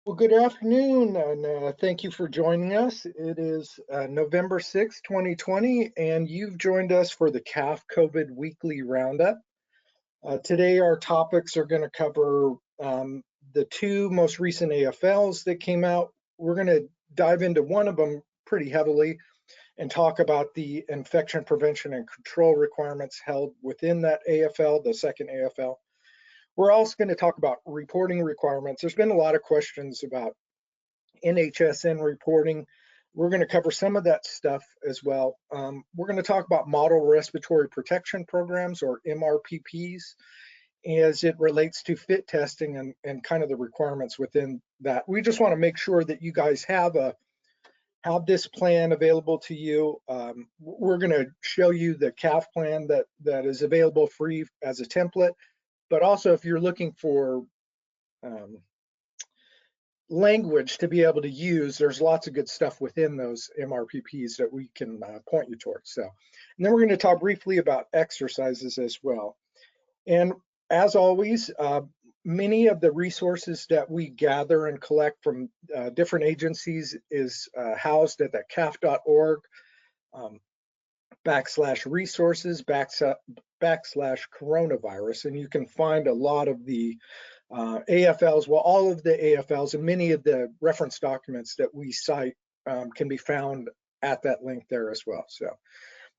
Well, good afternoon, and thank you for joining us. It is November 6th, 2020, and you've joined us for the CAF COVID Weekly Roundup. Today, our topics are going to cover the two most recent AFLs that came out. We're going to dive into one of them pretty heavily and talk about the infection prevention and control requirements held within that AFL, the second AFL. We're also going to talk about reporting requirements. There's been a lot of questions about NHSN reporting. We're going to cover some of that stuff as well. We're going to talk about model respiratory protection programs, or MRPPs, as it relates to fit testing and kind of the requirements within that. We just want to make sure that you guys have this plan available to you. We're going to show you the CAF plan that is available free as a template, but also if you're looking for language to be able to use, there's lots of good stuff within those MRPPs that we can point you towards. And then we're going to talk briefly about exercises as well. And as always, many of the resources that we gather and collect from different agencies is housed at the caf.org /resources /coronavirus, and you can find a lot of the AFLs, well, all of the AFLs and many of the reference documents that we cite can be found at that link there as well. So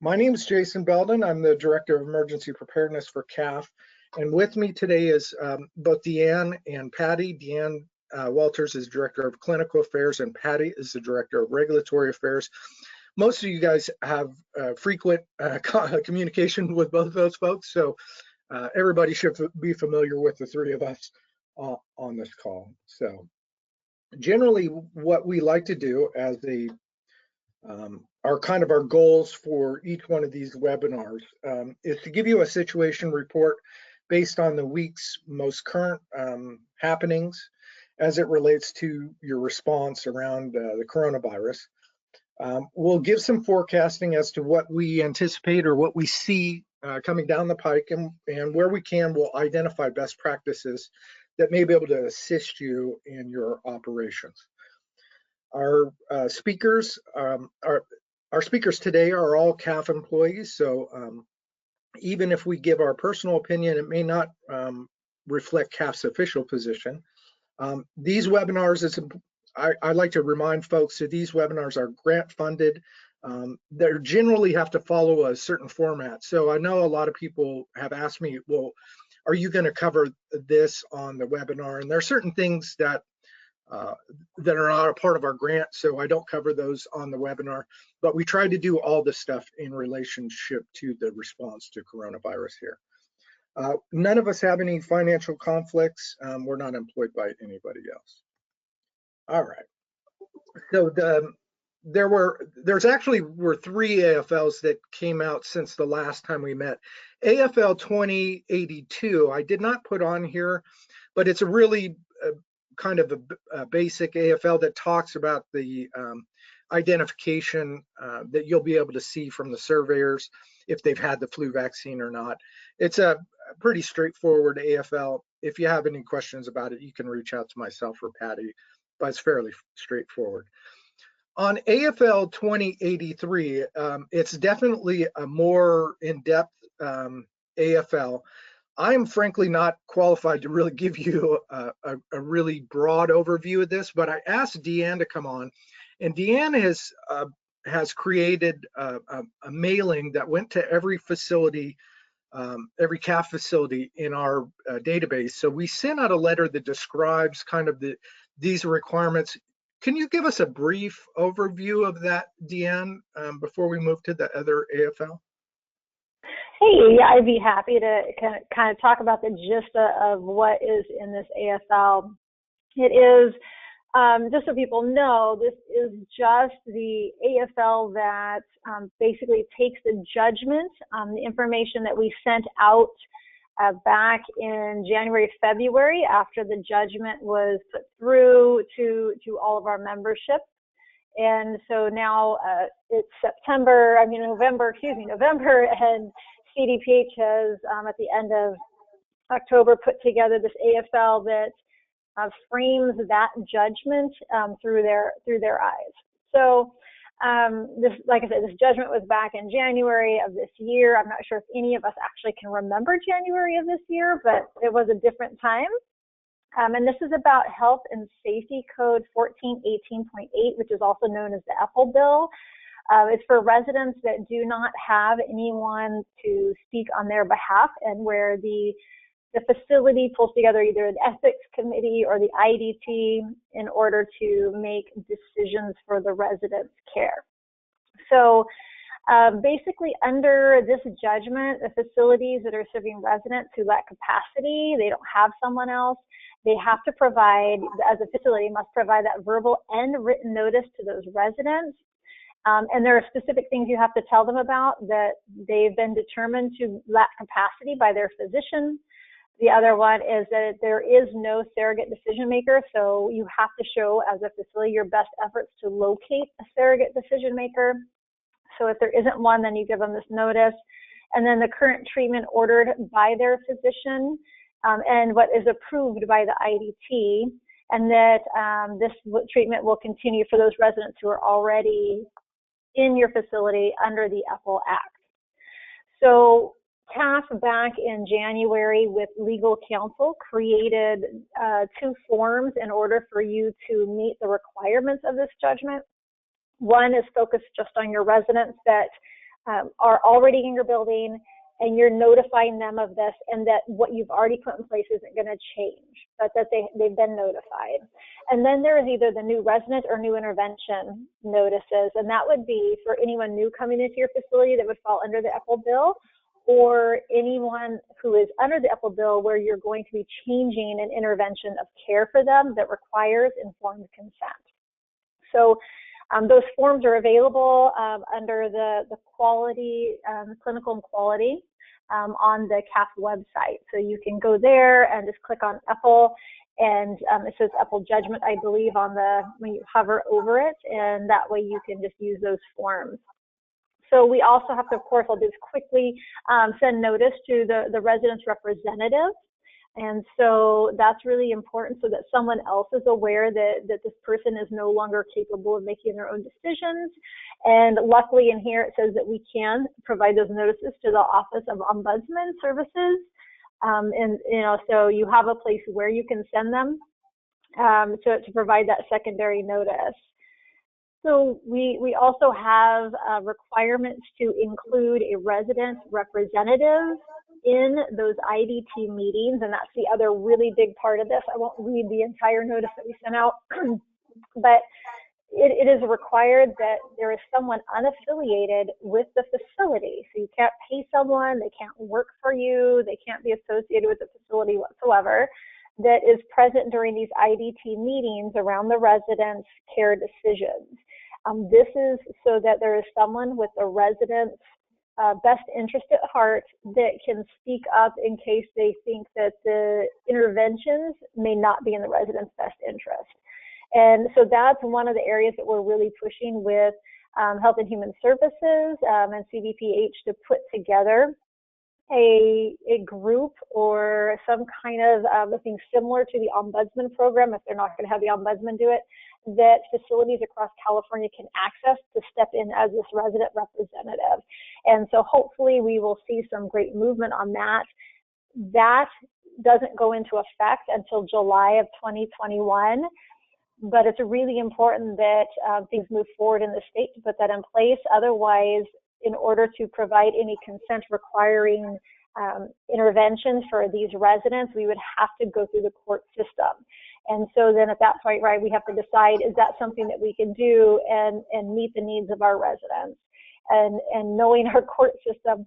my name is Jason Belden. I'm the Director of Emergency Preparedness for CAF. And with me today is both Deanne and Patty. Deanne Walters is Director of Clinical Affairs, and Patty is the Director of Regulatory Affairs. Most of you guys have frequent communication with both of those folks, so everybody should be familiar with the three of us on this call. So generally what we like to do as our goals for each one of these webinars is to give you a situation report based on the week's most current happenings as it relates to your response around the coronavirus. We'll give some forecasting as to what we anticipate or what we see coming down the pike, and where we can, we'll identify best practices that may be able to assist you in your operations. Our speakers today are all CAF employees, so even if we give our personal opinion, it may not reflect CAF's official position. These webinars, I like to remind folks that these webinars are grant funded. They generally have to follow a certain format. So I know a lot of people have asked me, well, are you going to cover this on the webinar? And there are certain things that are not a part of our grant, so I don't cover those on the webinar, but we try to do all this stuff in relationship to the response to coronavirus here. None of us have any financial conflicts. We're not employed by anybody else. All right. So there's actually three AFLs that came out since the last time we met. AFL 2082, I did not put on here, but it's a really kind of a basic AFL that talks about the identification that you'll be able to see from the surveyors if they've had the flu vaccine or not. It's a pretty straightforward AFL. If you have any questions about it, you can reach out to myself or Patty, but it's fairly straightforward. On AFL 2083, it's definitely a more in-depth AFL. I'm frankly not qualified to really give you a really broad overview of this, but I asked Deanne to come on, and Deanne has created a mailing that went to every facility, every CAF facility in our database. So we sent out a letter that describes kind of these requirements. Can you give us a brief overview of that, Deanne, before we move to the other AFL? Hey, yeah, I'd be happy to kind of talk about the gist of what is in this AFL. It is, just so people know, this is just the AFL that basically takes the judgment, the information that we sent out back in January, February, after the judgment was put through to all of our membership. And so now it's November, and CDPH has, at the end of October, put together this AFL that frames that judgment through their eyes. So this, like I said, this judgment was back in January of this year. I'm not sure if any of us actually can remember January of this year, but it was a different time. And this is about Health and Safety Code 1418.8, which is also known as the EPL bill. It's for residents that do not have anyone to speak on their behalf, and where the facility pulls together either an ethics committee or the IDT in order to make decisions for the residents' care. So basically, under this judgment, the facilities that are serving residents who lack capacity, they don't have someone else, they have to provide, as a facility, must provide that verbal and written notice to those residents. And there are specific things you have to tell them about, that they've been determined to lack capacity by their physician. The other one is that there is no surrogate decision maker, so you have to show as a facility your best efforts to locate a surrogate decision maker. So if there isn't one, then you give them this notice. And then the current treatment ordered by their physician and what is approved by the IDT, and that this treatment will continue for those residents who are already in your facility under the EPL Act. So CAF back in January with legal counsel created 2 forms in order for you to meet the requirements of this judgment. One is focused just on your residents that are already in your building, and you're notifying them of this, and that what you've already put in place isn't going to change, but that they've been notified. And then there is either the new resident or new intervention notices, and that would be for anyone new coming into your facility that would fall under the EPL bill, or anyone who is under the EPL bill where you're going to be changing an intervention of care for them that requires informed consent. So those forms are available under the quality, clinical and quality on the CAF website. So you can go there and just click on EPL, and it says EPL judgment, I believe, on when you hover over it, and that way you can just use those forms. So we also have to, of course, I'll just quickly send notice to the resident's representative. And so that's really important, so that someone else is aware that this person is no longer capable of making their own decisions. And luckily in here it says that we can provide those notices to the Office of Ombudsman Services. And so you have a place where you can send them to provide that secondary notice. So we also have requirements to include a resident representative in those IDT meetings, and that's the other really big part of this. I won't read the entire notice that we sent out, but it is required that there is someone unaffiliated with the facility. So you can't pay someone, they can't work for you, they can't be associated with the facility whatsoever, that is present during these IDT meetings around the residents' care decisions. This is so that there is someone with the residents' best interest at heart that can speak up in case they think that the interventions may not be in the residents' best interest. And so that's one of the areas that we're really pushing with Health and Human Services and CDPH to put together a group or some kind of thing similar to the Ombudsman program, if they're not going to have the Ombudsman do it, that facilities across California can access to step in as this resident representative. And so hopefully we will see some great movement on that. That doesn't go into effect until July of 2021, but it's really important that things move forward in the state to put that in place. Otherwise, in order to provide any consent requiring interventions for these residents, we would have to go through the court system. And so then at that point, right, we have to decide, is that something that we can do and meet the needs of our residents? And knowing our court system,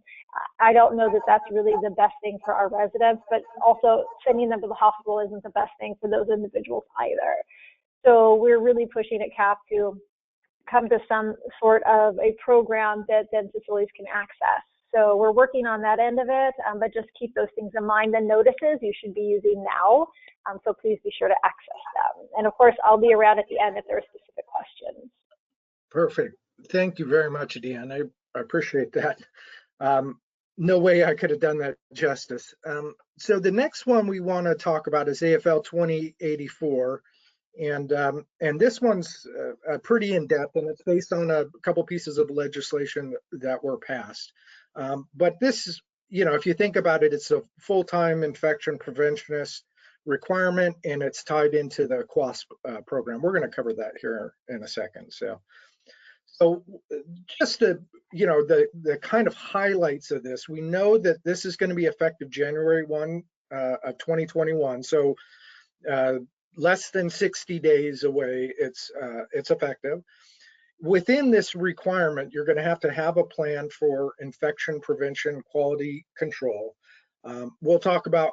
I don't know that that's really the best thing for our residents, but also sending them to the hospital isn't the best thing for those individuals either. So we're really pushing at CAF to come to some sort of a program that then facilities can access. So we're working on that end of it, but just keep those things in mind. The notices you should be using now, so please be sure to access them. And of course, I'll be around at the end if there are specific questions. Perfect. Thank you very much, Deanne. I appreciate that. No way I could have done that justice. So the next one we want to talk about is AFL 2084. And this one's pretty in-depth, and it's based on a couple pieces of legislation that were passed. But this is, if you think about it, it's a full-time infection preventionist requirement, and it's tied into the QUASP program. We're going to cover that here in a second. So just to, the kind of highlights of this, we know that this is going to be effective January 1 of 2021. So less than 60 days away, it's effective. Within this requirement, you're going to have a plan for infection prevention quality control. We'll talk about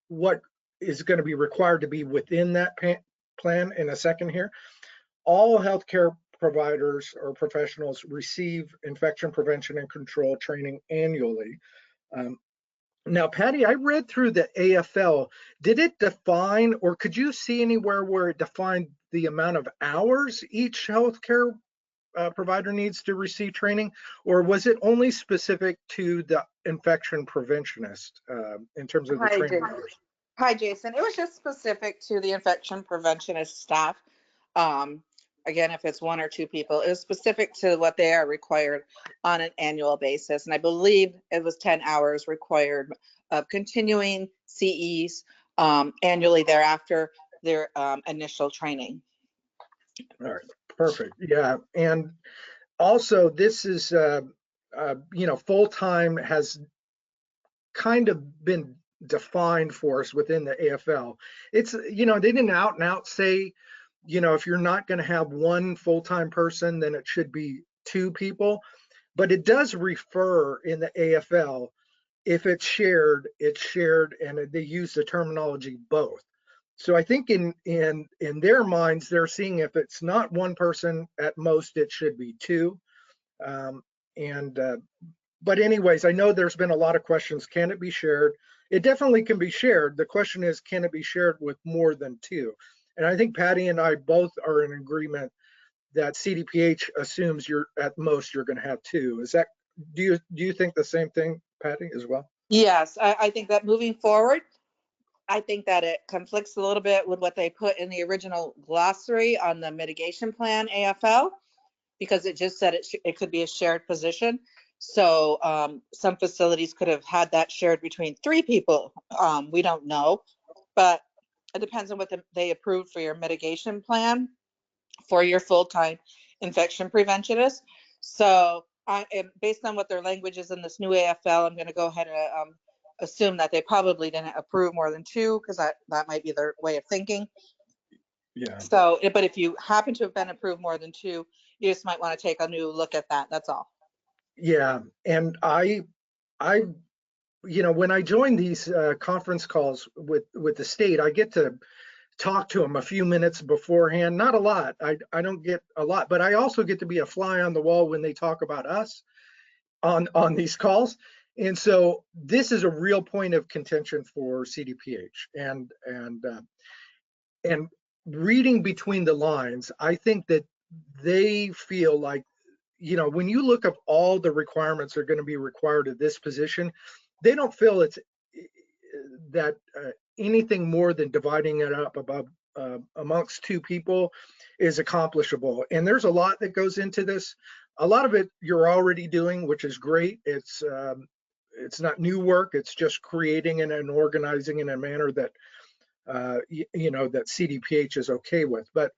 what is going to be required to be within that plan in a second here. All healthcare providers or professionals receive infection prevention and control training annually. Now, Patty, I read through the AFL. Did it define, or could you see anywhere where it defined the amount of hours each healthcare provider needs to receive training, or was it only specific to the infection preventionist in terms of the training hours? Hi, Jason. It was just specific to the infection preventionist staff. Again, if it's one or two people, it was specific to what they are required on an annual basis. And I believe it was 10 hours required of continuing CEs annually thereafter their initial training. All right, perfect. Yeah, and also this is, full-time has kind of been defined for us within the AFL. It's, they didn't out and out say, if you're not going to have one full-time person, then it should be two people. But it does refer in the AFL, if it's shared, and they use the terminology both. So I think in their minds, they're seeing if it's not one person, at most it should be two. But anyways, I know there's been a lot of questions. Can it be shared? It definitely can be shared. The question is, can it be shared with more than two? And I think Patty and I both are in agreement that CDPH assumes at most you're going to have two. Is that, do you think the same thing, Patty, as well? Yes, I think that moving forward, I think that it conflicts a little bit with what they put in the original glossary on the mitigation plan AFL, because it just said it could be a shared position. So some facilities could have had that shared between three people. We don't know, but it depends on what they approved for your mitigation plan for your full-time infection preventionist. So based on what their language is in this new AFL, I'm going to go ahead and assume that they probably didn't approve more than two, because that might be their way of thinking. Yeah. So, but if you happen to have been approved more than two, you just might want to take a new look at that. That's all. Yeah, and I when I join these conference calls with the state, I get to talk to them a few minutes beforehand. Not a lot. I don't get a lot, but I also get to be a fly on the wall when they talk about us on these calls. And so this is a real point of contention for CDPH. And reading between the lines, I think that they feel like, when you look up all the requirements that are going to be required of this position, they don't feel it's that anything more than dividing it up amongst two people is accomplishable. And there's a lot that goes into this. A lot of it you're already doing, which is great. It's not new work. It's just creating and organizing in a manner that that CDPH is okay with. But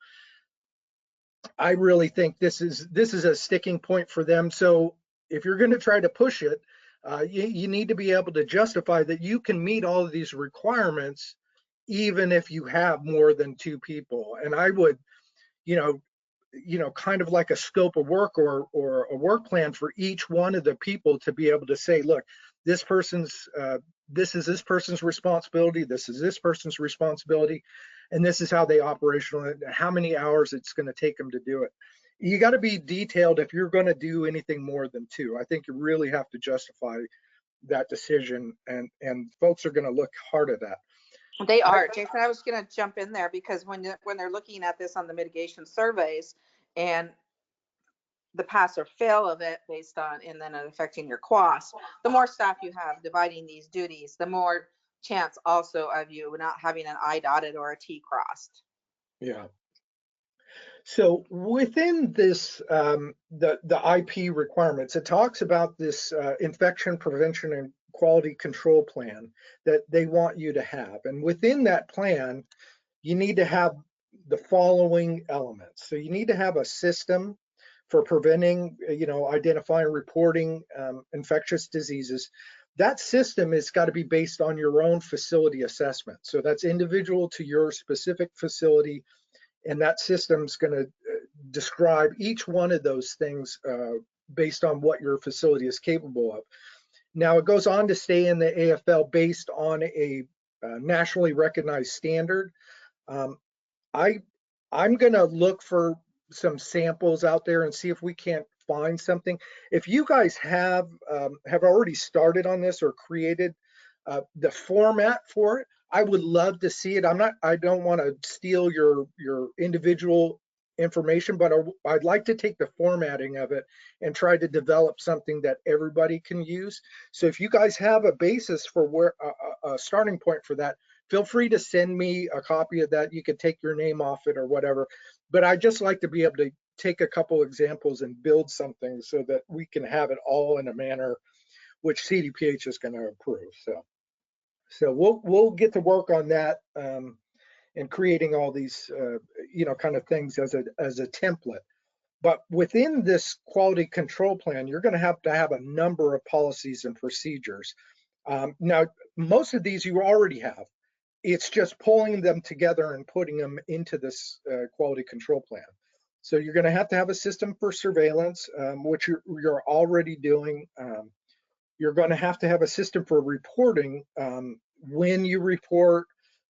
I really think this is a sticking point for them. So if you're going to try to push it, you need to be able to justify that you can meet all of these requirements, even if you have more than two people. And I would, kind of like a scope of work or a work plan for each one of the people to be able to say, look, this is this person's responsibility, this is this person's responsibility, and this is how they operational, how many hours it's going to take them to do it. You got to be detailed if you're going to do anything more than two. I think you really have to justify that decision, and folks are going to look hard at that. They are, Jason. I was going to jump in there because when they're looking at this on the mitigation surveys and the pass or fail of it based on, and then affecting your costs, the more staff you have dividing these duties, the more chance also of you not having an I dotted or a T crossed. Yeah. So within this, the IP requirements, it talks about this infection prevention and quality control plan that they want you to have. And within that plan, you need to have the following elements. So you need to have a system for preventing, identifying, reporting infectious diseases. That system has got to be based on your own facility assessment. So that's individual to your specific facility, and that system's going to describe each one of those things based on what your facility is capable of. Now, it goes on to stay in the AFL based on a nationally recognized standard. Um, I'm going to look for some samples out there and see if we can't find something. If you guys have already started on this or created the format for it, I would love to see it. I don't want to steal your individual information, but I'd like to take the formatting of it and try to develop something that everybody can use. So if you guys have a basis for where a starting point for that, feel free to send me a copy of that. You could take your name off it or whatever, but I just like to be able to take a couple examples and build something so that we can have it all in a manner which CDPH is going to approve. So we'll get to work on that and creating all these kind of things as a template. But within this quality control plan, you're going to have a number of policies and procedures. Now, most of these you already have. It's just pulling them together and putting them into this quality control plan. So you're going to have a system for surveillance, which you're already doing. You're going to have a system for reporting. When you report,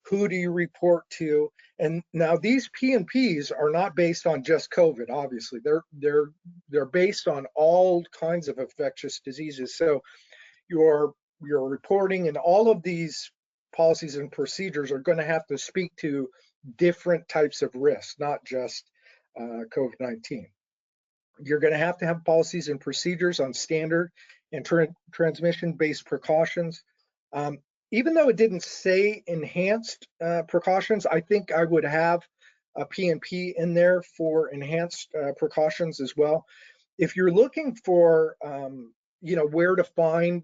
who do you report to? And now these P&Ps are not based on just COVID. Obviously, they're based on all kinds of infectious diseases. So your reporting and all of these policies and procedures are going to have to speak to different types of risks, not just COVID-19. You're going to have policies and procedures on standard and transmission-based precautions. Even though it didn't say enhanced precautions, I think I would have a P&P in there for enhanced precautions as well. If you're looking for, where to find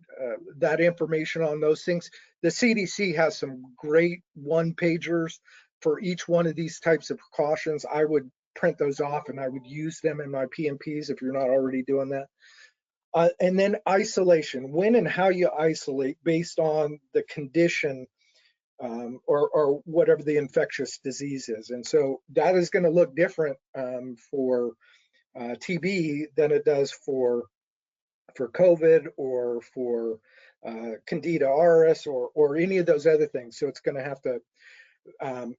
that information on those things, the CDC has some great one-pagers for each one of these types of precautions. I would print those off and I would use them in my P&Ps if you're not already doing that. And then isolation, when and how you isolate based on the condition or whatever the infectious disease is. And so that is going to look different for TB than it does for COVID or for Candida auris or any of those other things. So it's going to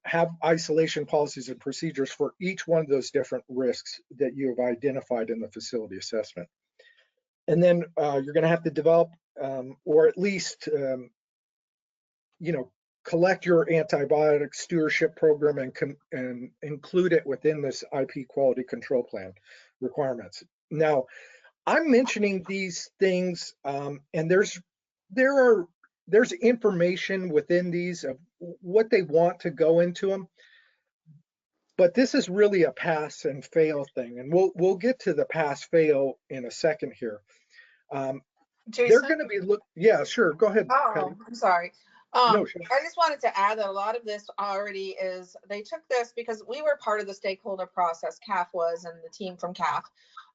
have isolation policies and procedures for each one of those different risks that you have identified in the facility assessment. And then you're going to have to develop or at least, collect your antibiotic stewardship program and include it within this IP quality control plan requirements. Now, I'm mentioning these things, and there's information within these of what they want to go into them, but this is really a pass and fail thing, and we'll get to the pass fail in a second here. They're going to be yeah, sure, go ahead. Oh, Patty. I'm sorry. No, sure. I just wanted to add that a lot of this already is, they took this because we were part of the stakeholder process, CAF was, and the team from CAF,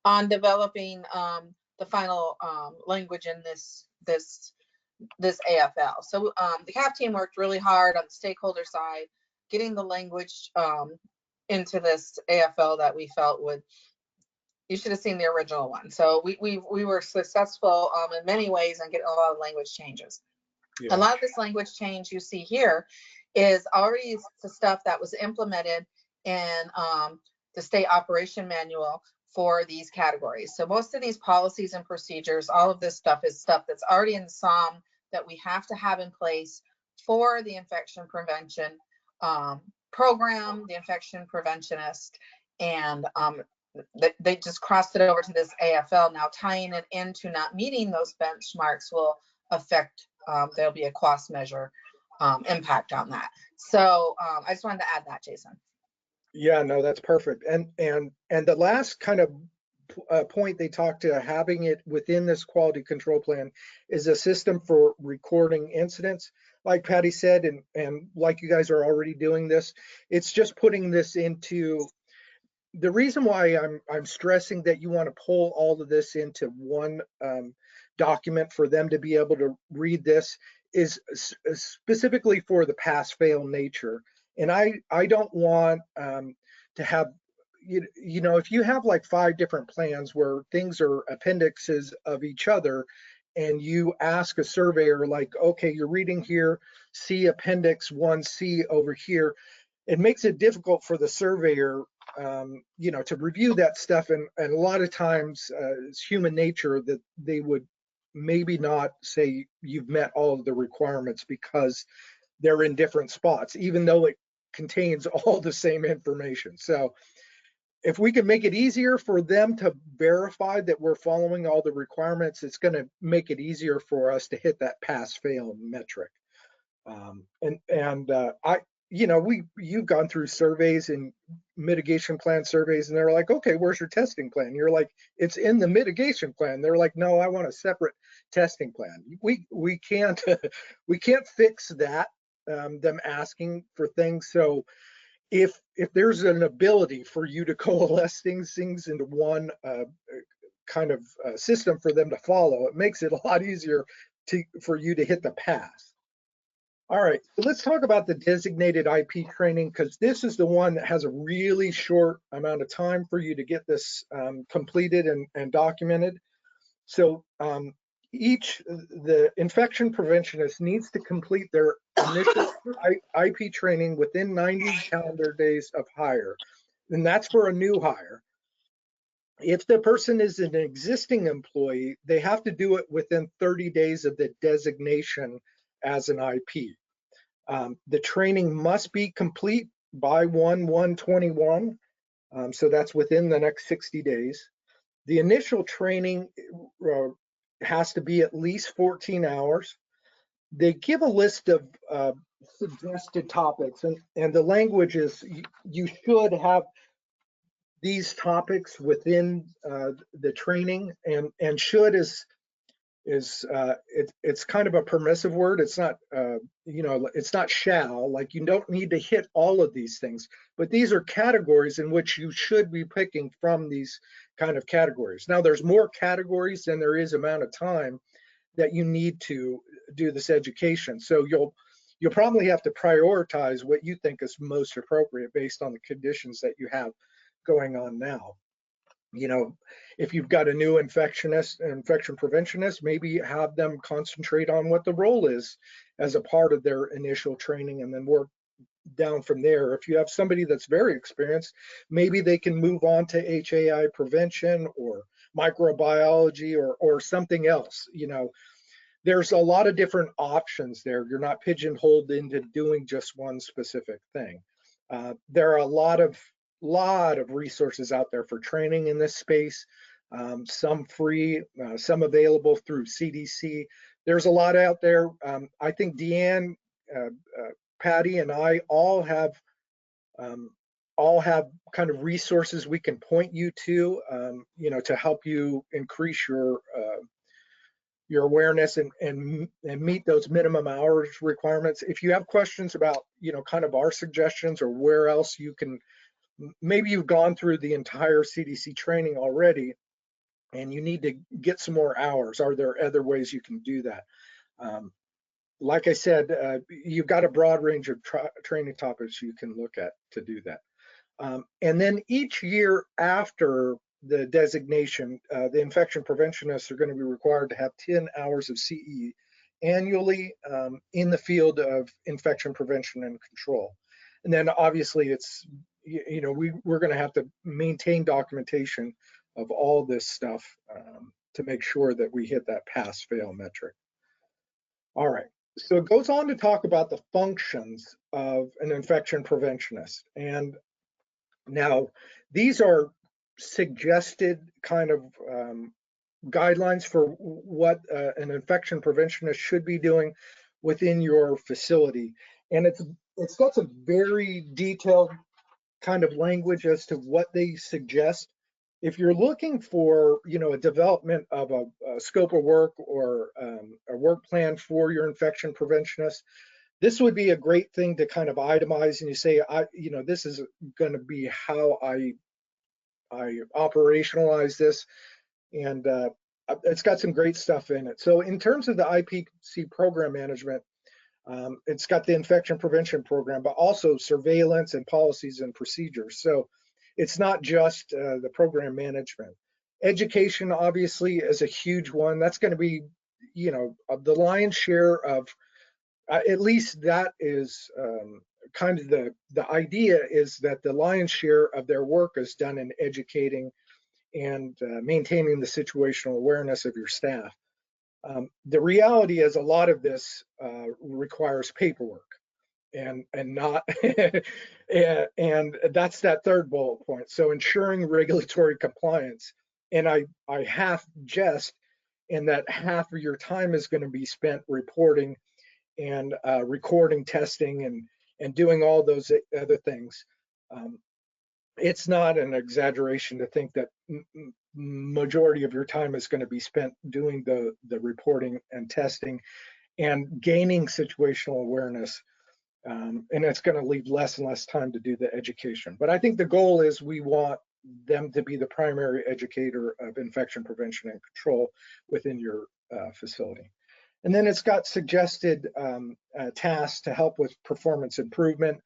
on developing the final language in this AFL. So the CAF team worked really hard on the stakeholder side, getting the language into this AFL that we felt would, you should have seen the original one. So we were successful in many ways in getting a lot of language changes. Yeah. A lot of this language change you see here is already the stuff that was implemented in the state operation manual for these categories. So most of these policies and procedures, all of this stuff is stuff that's already in the SOM that we have to have in place for the infection prevention program, the infection preventionist, and they just crossed it over to this AFL. Now tying it into not meeting those benchmarks will affect, there'll be a cost measure impact on that. So I just wanted to add that, Jason. Yeah, no, that's perfect. And the last kind of point they talked to having it within this quality control plan is a system for recording incidents. Like Patty said, and like you guys are already doing this, it's just putting this into the reason why I'm stressing that you want to pull all of this into one document for them to be able to read this is specifically for the pass fail nature. And I don't want to have, you know, if you have like 5 different plans where things are appendixes of each other, and you ask a surveyor like, okay, you're reading here, see appendix 1C over here, it makes it difficult for the surveyor, you know, to review that stuff. And a lot of times it's human nature that they would maybe not say you've met all of the requirements because they're in different spots, even though it contains all the same information. So if we can make it easier for them to verify that we're following all the requirements, it's going to make it easier for us to hit that pass fail metric. You know, you've gone through surveys and mitigation plan surveys, and they're like, okay, where's your testing plan? You're like, it's in the mitigation plan. They're like, no, I want a separate testing plan. We can't we can't fix that, them asking for things. So if there's an ability for you to coalesce things into one kind of system for them to follow, it makes it a lot easier for you to hit the pass. All right, so let's talk about the designated IP training, because this is the one that has a really short amount of time for you to get this completed and documented. So the infection preventionist needs to complete their initial IP training within 90 calendar days of hire, and that's for a new hire. If the person is an existing employee, they have to do it within 30 days of the designation as an IP. The training must be complete by 1/1/21, so that's within the next 60 days. The initial training has to be at least 14 hours. They give a list of suggested topics, and the language is you should have these topics within the training, and should is it's kind of a permissive word. It's not you know, it's not shall, like you don't need to hit all of these things, but these are categories in which you should be picking from these kind of categories. Now there's more categories than there is amount of time that you need to do this education, so you'll probably have to prioritize what you think is most appropriate based on the conditions that you have going on now. You know, if you've got a new infection preventionist, maybe have them concentrate on what the role is as a part of their initial training, and then work down from there. If you have somebody that's very experienced, maybe they can move on to HAI prevention or microbiology or something else. You know, there's a lot of different options there. You're not pigeonholed into doing just one specific thing. There are a lot of resources out there for training in this space, some free, some available through CDC. There's a lot out there. I think Deanne, Patty, and I all have kind of resources we can point you to, you know, to help you increase your awareness and meet those minimum hours requirements. If you have questions about, you know, kind of our suggestions or where else you can, maybe you've gone through the entire CDC training already and you need to get some more hours, are there other ways you can do that? Like I said, you've got a broad range of training topics you can look at to do that. And then each year after the designation, the infection preventionists are going to be required to have 10 hours of CE annually in the field of infection prevention and control. And then obviously it's, you know, we're going to have to maintain documentation of all this stuff to make sure that we hit that pass fail metric. All right, so it goes on to talk about the functions of an infection preventionist. And now these are suggested kind of guidelines for what an infection preventionist should be doing. within your facility. And it's got some very detailed kind of language as to what they suggest. If you're looking for, a development of a scope of work or a work plan for your infection preventionist, this would be a great thing to kind of itemize, and you say, this is going to be how I operationalize this, and it's got some great stuff in it. So in terms of the IPC program management, it's got the infection prevention program, but also surveillance and policies and procedures. So it's not just the program management. Education obviously is a huge one. That's going to be, the lion's share of, at least that is kind of the idea, is that the lion's share of their work is done in educating and maintaining the situational awareness of your staff. The reality is a lot of this requires paperwork and not, and that's that third bullet point. So ensuring regulatory compliance. And I half jest in that half of your time is going to be spent reporting and recording, testing, and doing all those other things. It's not an exaggeration to think that majority of your time is going to be spent doing the reporting and testing and gaining situational awareness. And it's going to leave less and less time to do the education. But I think the goal is we want them to be the primary educator of infection prevention and control within your facility. And then it's got suggested tasks to help with performance improvement,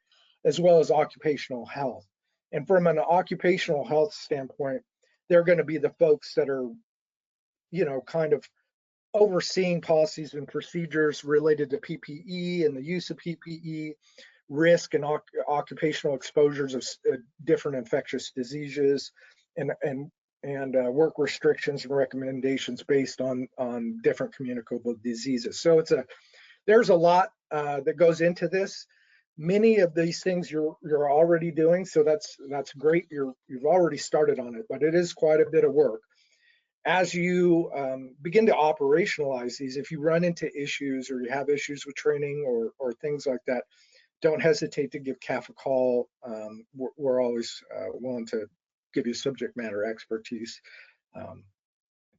as well as occupational health. And from an occupational health standpoint, they're going to be the folks that are, kind of overseeing policies and procedures related to PPE and the use of PPE, risk and occupational exposures of different infectious diseases, and work restrictions and recommendations based on different communicable diseases. So there's a lot that goes into this. Many of these things you're already doing, so that's great. You've already started on it, but it is quite a bit of work. As you begin to operationalize these, if you run into issues or you have issues with training or things like that, don't hesitate to give CAF a call. We're always willing to give you subject matter expertise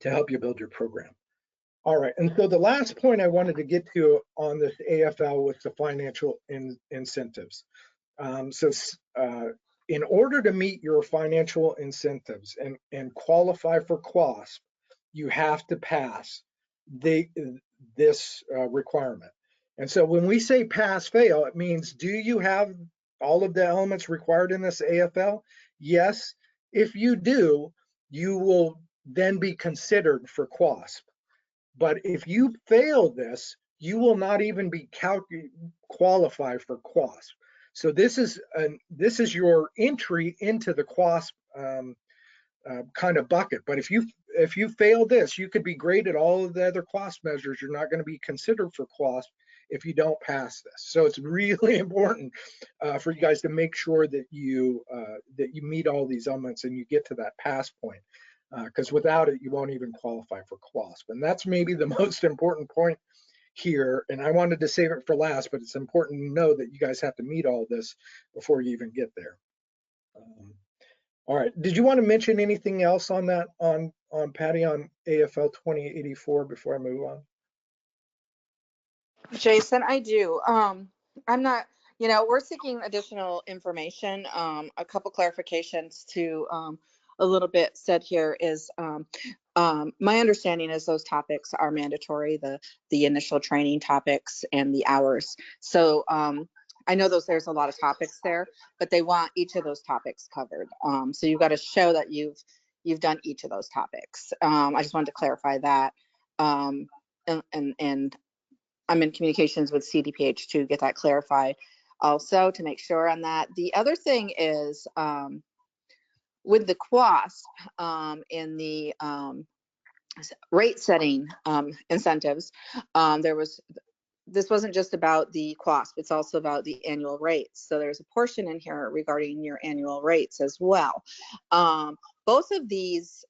to help you build your program. All right, and so the last point I wanted to get to on this AFL was the financial incentives. In order to meet your financial incentives and qualify for QASP, you have to pass this requirement. And so when we say pass fail, it means, do you have all of the elements required in this AFL? Yes. If you do, you will then be considered for QASP. But if you fail this, you will not even be qualified for QASP. So this is your entry into the QASP kind of bucket. But if you fail this, you could be great at all of the other QASP measures. You're not going to be considered for QASP if you don't pass this. So it's really important for you guys to make sure that you meet all these elements and you get to that pass point. Because without it, you won't even qualify for QASP. And that's maybe the most important point here. And I wanted to save it for last, but it's important to know that you guys have to meet all this before you even get there. All right. Did you want to mention anything else on that, on Patty, on AFL 2084 before I move on? Jason, I do. I'm not, we're seeking additional information. A couple clarifications to a little bit said here is my understanding is those topics are mandatory, the initial training topics and the hours. So I know there's a lot of topics there, but they want each of those topics covered. So you've got to show that you've done each of those topics. I just wanted to clarify that. And I'm in communications with CDPH to get that clarified also, to make sure on that. The other thing is with the QASP in the rate setting incentives, this wasn't just about the QASP, it's also about the annual rates. So there's a portion in here regarding your annual rates as well. Both of these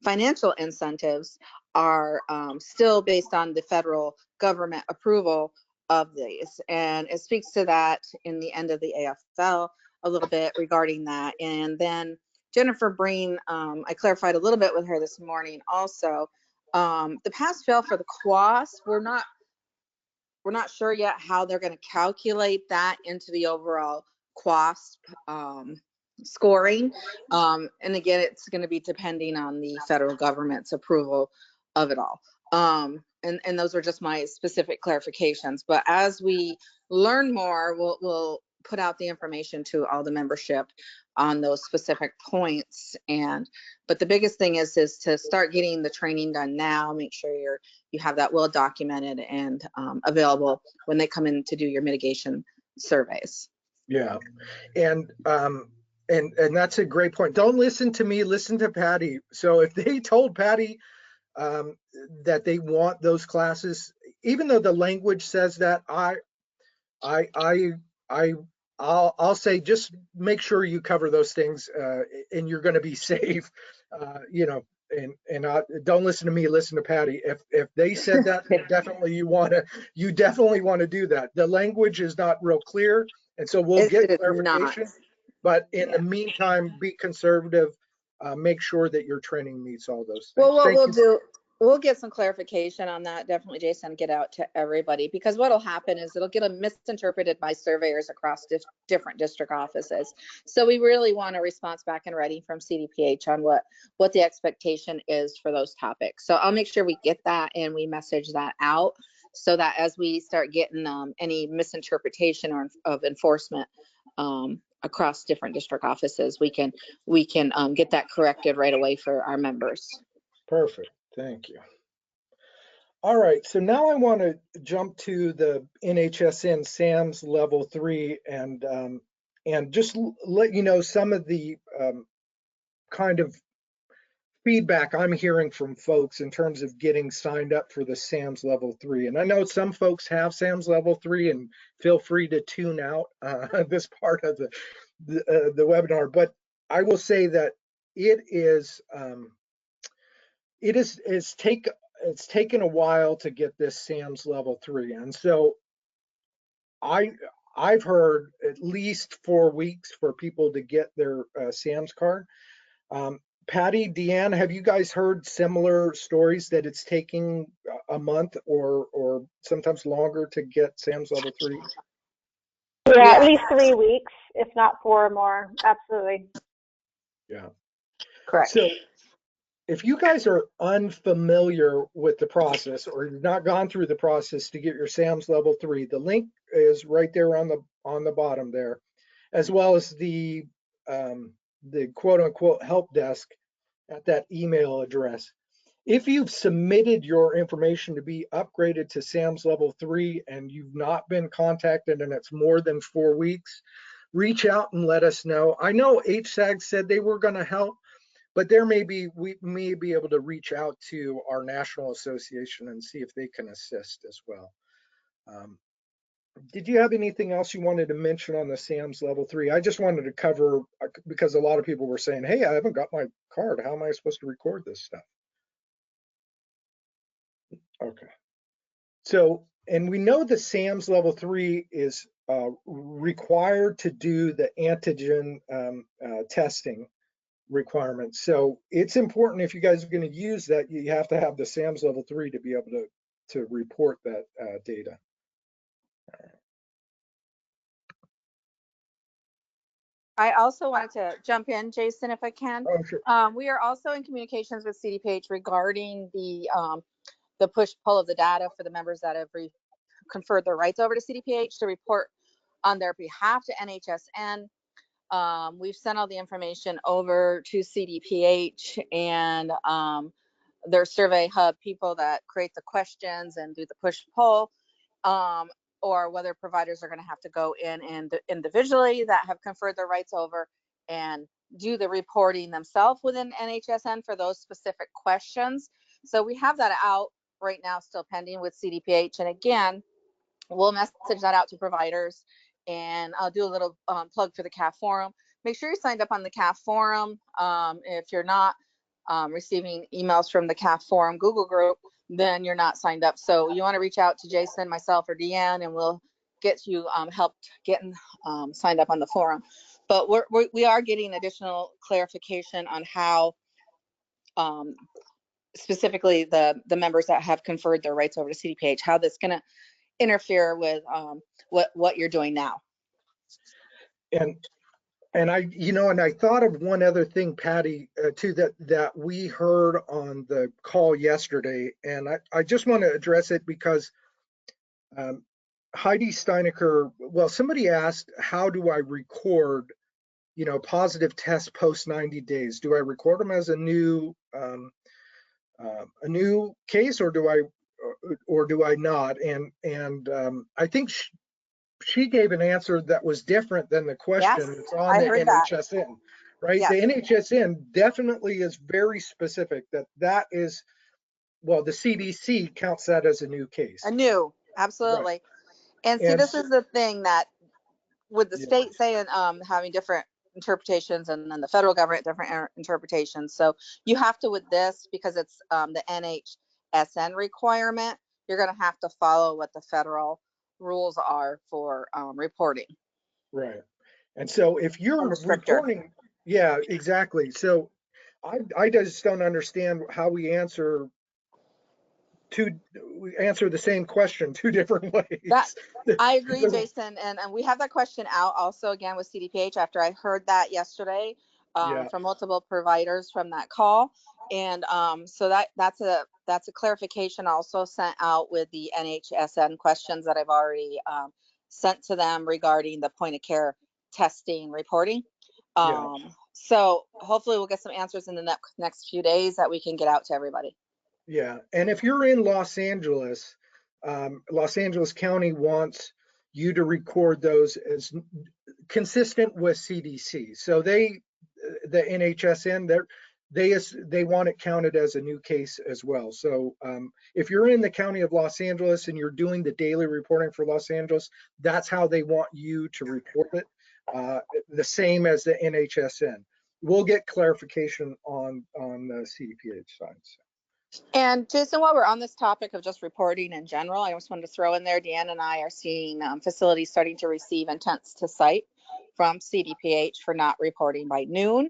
financial incentives are still based on the federal government approval of these. And it speaks to that in the end of the AFL a little bit regarding that. And then Jennifer Breen, I clarified a little bit with her this morning also. The pass fail for the QAS, we're not sure yet how they're going to calculate that into the overall QAS scoring. And again, it's going to be depending on the federal government's approval of it all. And those are just my specific clarifications. But as we learn more, we'll put out the information to all the membership on those specific points. But the biggest thing is to start getting the training done now. Make sure you have that well documented and available when they come in to do your mitigation surveys. Yeah, and that's a great point. Don't listen to me, listen to Patty. So if they told Patty that they want those classes, even though the language says that, I'll say just make sure you cover those things, and you're going to be safe. You know, and don't listen to me, listen to Patty. If they said that, then definitely you definitely want to do that. The language is not real clear, and so we'll get clarification. But in the meantime, be conservative. Make sure that your training meets all those things. Well, what we'll get some clarification on that. Definitely, Jason, get out to everybody, because what'll happen is it'll get misinterpreted by surveyors across different district offices. So we really want a response back in writing from CDPH on what the expectation is for those topics. So I'll make sure we get that and we message that out, so that as we start getting any misinterpretation of enforcement across different district offices, we can get that corrected right away for our members. Perfect. Thank you. All right. So now I want to jump to the NHSN SAMS level 3 and just let you know some of the kind of feedback I'm hearing from folks in terms of getting signed up for the SAMS level 3. And I know some folks have SAMS level 3, and feel free to tune out this part of the webinar. But I will say that it's taken a while to get this SAMS level 3. And so I've heard at least 4 weeks for people to get their SAMS card. Patty, Deanne, have you guys heard similar stories that it's taking a month or sometimes longer to get SAMS level 3? Yeah, at least 3 weeks, if not 4 or more. Absolutely. Yeah. Correct. So if you guys are unfamiliar with the process, or you've not gone through the process to get your SAMS level 3, the link is right there on the bottom there, as well as the quote unquote help desk at that email address. If you've submitted your information to be upgraded to SAMS level 3 and you've not been contacted and it's more than 4 weeks, reach out and let us know. I know HSAG said they were going to help, but we may be able to reach out to our national association and see if they can assist as well. Did you have anything else you wanted to mention on the SAMS level 3? I just wanted to cover, because a lot of people were saying, hey, I haven't got my card. How am I supposed to record this stuff? Okay. So, and we know the SAMS level 3 is required to do the antigen testing requirements. So it's important, if you guys are going to use that, you have to have the SAMS level 3 to be able to report that data. I also wanted to jump in, Jason, if I can. Oh, sure. We are also in communications with CDPH regarding the push-pull of the data for the members that have conferred their rights over to CDPH to report on their behalf to NHSN. We've sent all the information over to CDPH and their survey hub people that create the questions and do the push-pull, or whether providers are going to have to go in and individually that have conferred their rights over and do the reporting themselves within NHSN for those specific questions. So we have that out right now, still pending with CDPH. And again, we'll message that out to providers, and I'll do a little plug for the CAF forum. Make sure you're signed up on the CAF forum. If you're not, receiving emails from the CAF Forum Google group, then you're not signed up. So you want to reach out to Jason, myself, or Deanne, and we'll get you helped getting signed up on the forum. But we are getting additional clarification on how specifically the members that have conferred their rights over to CDPH, how that's going to interfere with what you're doing now. And I thought of one other thing, Patty, too, that we heard on the call yesterday, and I just want to address it because Heidi Steinecker, well, somebody asked, how do I record, positive tests post 90 days? Do I record them as a new case, or do I not? And I think she gave an answer that was different than the question Yes, that's on I the heard that. NHSN, right? Yes. The NHSN definitely is very specific that is, well, the CDC counts that as a new case. A new, absolutely. Right. And see, And this is the thing that with the yeah, state saying having different interpretations, and then the federal government different interpretations. So you have to, with this, because it's the NHSN requirement, you're going to have to follow what the federal rules are for reporting. right. And so if you're reporting, yeah, exactly. So I just don't understand how we answer the same question two different ways. I agree, Jason, and we have that question out also again with CDPH after I heard that yesterday Yeah. from multiple providers from that call, and so that's a clarification also sent out with the NHSN questions that I've already sent to them regarding the point of care testing reporting. Yeah. So hopefully we'll get some answers in the next few days that we can get out to everybody. Yeah, and if you're in Los Angeles County wants you to record those as consistent with CDC. So the NHSN, they want it counted as a new case as well. So if you're in the county of Los Angeles and you're doing the daily reporting for Los Angeles, that's how they want you to report it, the same as the NHSN. We'll get clarification on the CDPH side. So. And Jason, while we're on this topic of just reporting in general, I just wanted to throw in there, Deanne and I are seeing facilities starting to receive intents to cite from CDPH for not reporting by noon.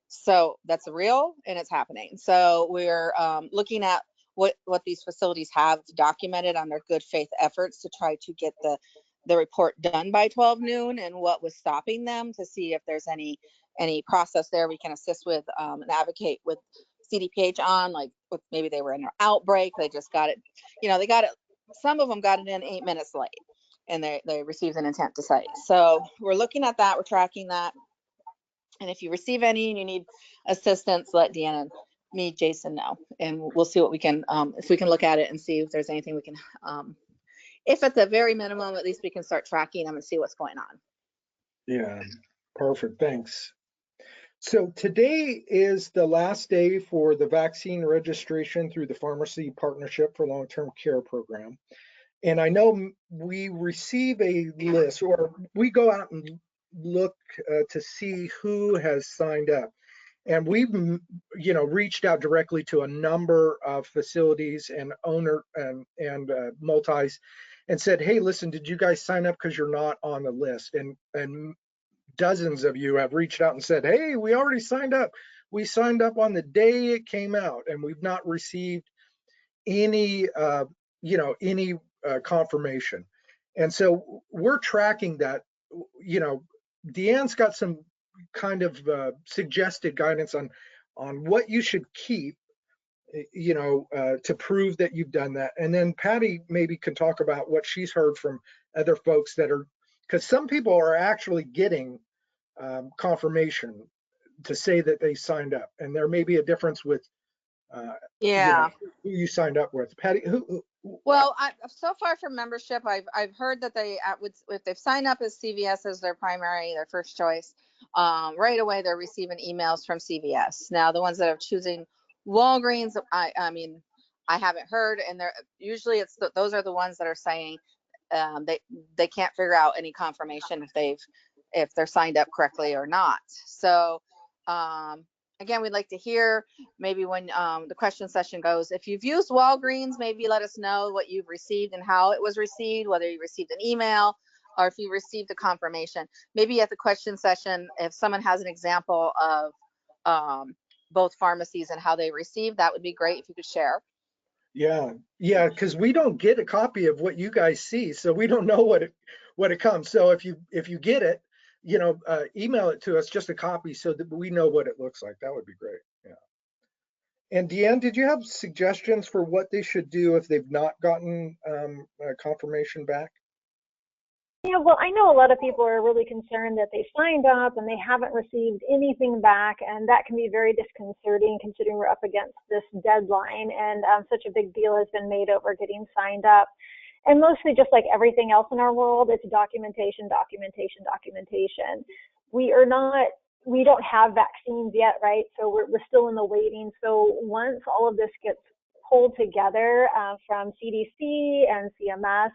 So that's real and it's happening. So we're looking at what these facilities have documented on their good faith efforts to try to get the report done by 12 noon and what was stopping them, to see if there's any process there we can assist with and advocate with CDPH on, like maybe they were in an outbreak, they just got it, they got it, some of them got it in 8 minutes late and they received an intent to cite. So we're looking at that, we're tracking that. And if you receive any and you need assistance, let Deanna and me, Jason, know, and we'll see what we can, if we can look at it and see if there's anything we can, if at the very minimum, at least we can start tracking them and see what's going on. Yeah, perfect, thanks. So today is the last day for the vaccine registration through the Pharmacy Partnership for Long-Term Care Program. And I know we receive a list, or we go out and look to see who has signed up. And we've, reached out directly to a number of facilities and owner and multis and said, hey, listen, did you guys sign up because you're not on the list? And dozens of you have reached out and said, hey, we already signed up. We signed up on the day it came out, and we've not received any, confirmation. And so we're tracking that. Deanne's got some kind of suggested guidance on what you should keep, to prove that you've done that. And then Patty maybe can talk about what she's heard from other folks that are, because some people are actually getting confirmation to say that they signed up, and there may be a difference with who you signed up with. Patty, who? Well, so far from membership, I've heard that they if they've signed up as CVS as their first choice, right away they're receiving emails from CVS. Now the ones that are choosing Walgreens, I mean, I haven't heard, and they're usually those are the ones that are saying they can't figure out any confirmation if they're signed up correctly or not. So again, we'd like to hear maybe when the question session goes, if you've used Walgreens, maybe let us know what you've received and how it was received, whether you received an email or if you received a confirmation. Maybe at the question session, if someone has an example of both pharmacies and how they received, that would be great if you could share. Yeah, because we don't get a copy of what you guys see, so we don't know what it comes. So if you get it, email it to us, just a copy, so that we know what it looks like. That would be great. Yeah. And Deanne, did you have suggestions for what they should do if they've not gotten confirmation back? Yeah, well, I know a lot of people are really concerned that they signed up and they haven't received anything back, and that can be very disconcerting considering we're up against this deadline and such a big deal has been made over getting signed up. And mostly, just like everything else in our world, it's documentation, documentation, documentation. We don't have vaccines yet, right? So we're still in the waiting. So once all of this gets pulled together from CDC and CMS,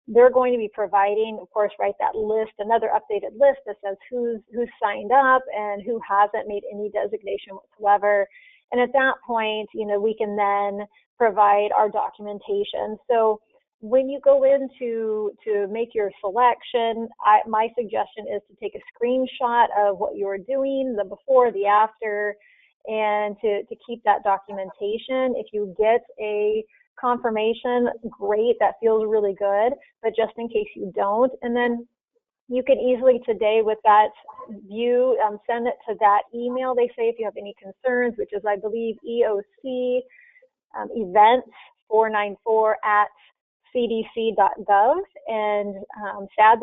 they're going to be providing, of course, right, that list, another updated list that says who's signed up and who hasn't made any designation whatsoever. And at that point, we can then provide our documentation. So when you go in to make your selection, my suggestion is to take a screenshot of what you're doing, the before, the after, and to keep that documentation. If you get a confirmation, great, that feels really good, but just in case you don't, and then you can easily today with that view send it to that email they say if you have any concerns, which is I believe EOC events 494 at cdc.gov, and I'm sad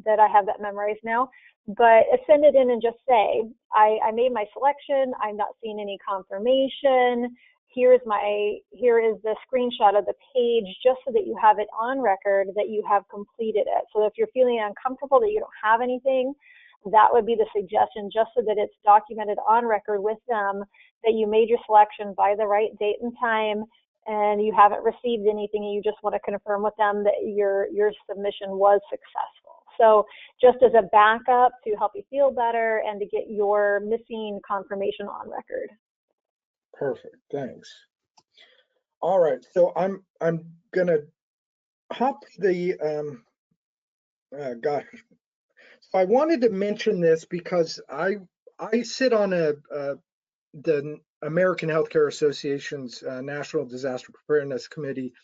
that I have that memorized now, but send it in and just say I made my selection, I'm not seeing any confirmation, here is the screenshot of the page, just so that you have it on record that you have completed it. So if you're feeling uncomfortable that you don't have anything, that would be the suggestion, just so that it's documented on record with them that you made your selection by the right date and time, and you haven't received anything, and you just want to confirm with them that your submission was successful. So just as a backup to help you feel better and to get your missing confirmation on record. Perfect, thanks. All right, so I'm gonna hop the gosh. So I wanted to mention this because I sit on the American Healthcare Association's National Disaster Preparedness Committee,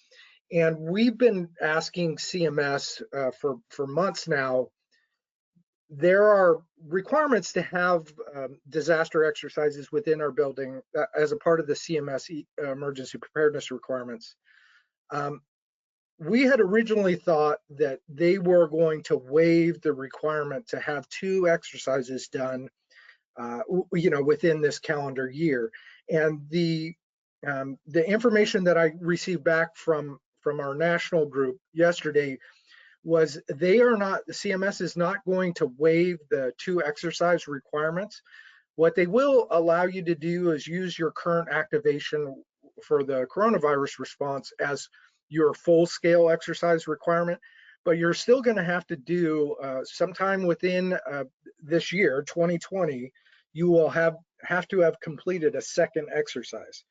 and we've been asking CMS for months now. There are requirements to have disaster exercises within our building as a part of the CMS emergency preparedness requirements. We had originally thought that they were going to waive the requirement to have 2 exercises done, within this calendar year. And the information that I received back from our national group yesterday was the CMS is not going to waive the 2 exercise requirements. What they will allow you to do is use your current activation for the coronavirus response as your full scale exercise requirement, but you're still going to have to do sometime within this year, 2020, you will have to have completed a second exercise.